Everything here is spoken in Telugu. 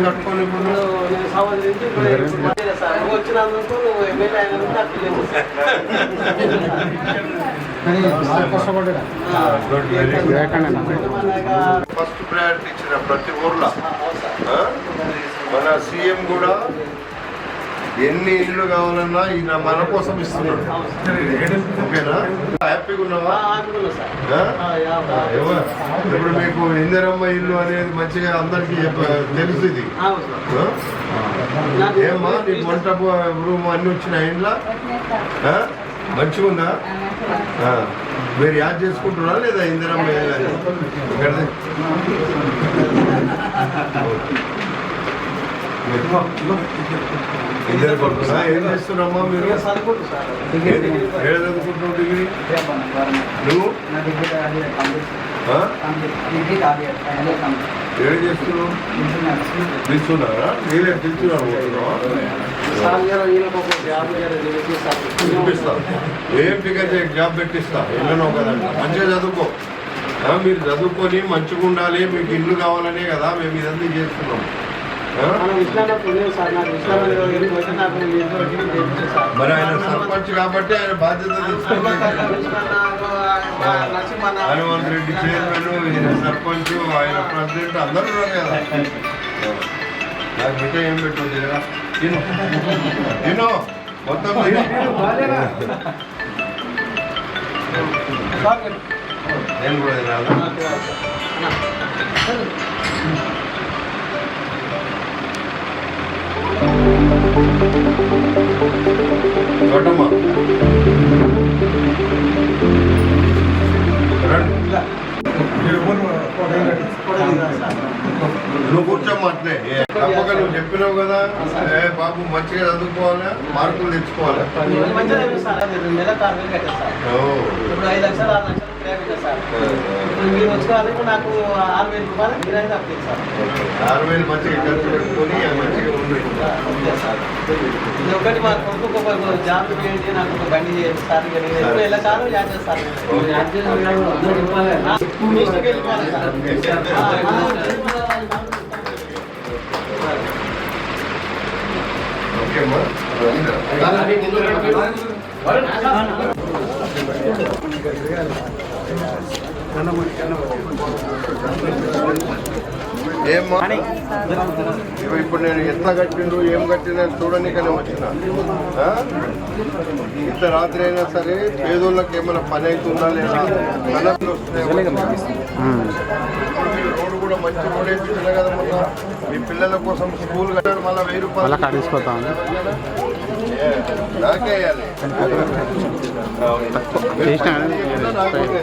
కట్టుకోండి ఇప్పుడు వచ్చినందుకు ఎమ్మెల్యే ఫస్ట్ ప్రయారిటీ ఇచ్చిన ప్రతి ఊర్లో మన సీఎం కూడా ఎన్ని ఇల్లు కావాలన్నా ఈయన మన కోసం ఇస్తున్నాడు. ఓకేనా? హ్యాపీగా ఉన్నావా? ఇప్పుడు మీకు ఇందిరమ్మ ఇల్లు అనేది మంచిగా అందరికి తెలుసు. ఇది ఏమ్మా నీకు వంట రూమ్ అన్ని వచ్చిన ఇంట్లో మంచిగా ఉందా? మీరు యాడ్ చేసుకుంటున్నారా లేదా ఇందిరమ్మ ఇక్కడది? ఇద్దరు కొడుకున్నా? ఏం చేస్తున్నామ్మా మీరు? ఏడు చదువుకుంటున్నావు డిగ్రీ? నువ్వు ఏడు చేస్తున్నావు? పిలుచున్నారా? నీళ్ళే పిలుచున్నారు. చూపిస్తా ఏం టికెట్ జాబ్ పెట్టిస్తా. ఎన్నో కదండి మంచిగా చదువుకో. మీరు చదువుకొని మంచిగా ఉండాలి. మీకు ఇల్లు కావాలనే కదా మేము ఇదంతా చేస్తున్నాం. మరి ఆయన సర్పంచ్ కాబట్టి ఆయన బాధ్యత హనుమంత్ రెడ్డి చైర్మన్, ఈయన సర్పంచ్, ఆయన ప్రెసిడెంట్ అందరూ ఉన్నారు కదా. నాకు బిడ్డ ఏం పెట్టు తిను మొత్తం నేను కూడా తినాలా? చూడమ్మా నువ్వు కూర్చోమ్మా అట్లే. తప్పక నువ్వు చెప్పినావు కదా బాబు మంచిగా చదువుకోవాలా, మార్కులు తెచ్చుకోవాలి. మీరు వచ్చుకోవాలి. నాకు 6,000 రూపాయలు మీరైతే అప్లేదు సార్. 6,000 మంచిగా ఖర్చు పెట్టుకొని మంచిగా ఉంది సార్. ఇది ఒకటి మా కొడుకు ఒక జాబ్ చేయండి, నాకు ఒక బండి చేయండి సార్. ఎలా కాదు యాడ్ చేస్తారు. వెళ్ళిపోవాలి ఏమ్మా ఇప్పుడు నేను ఎట్లా కట్టిండు ఏం కట్టినా చూడనికనే వచ్చిన. ఇంత రాత్రి అయినా సరే పేదోళ్ళకి ఏమైనా పని అవుతుందా లేదా కలర్లు వస్తున్నాయి. రోడ్డు కూడా మంచి రోడ్ వేయించిన కదా మొన్న. మీ పిల్లల కోసం స్కూల్ కట్టారు. మళ్ళీ 1000 రూపాయలు నాకే వేయాలి.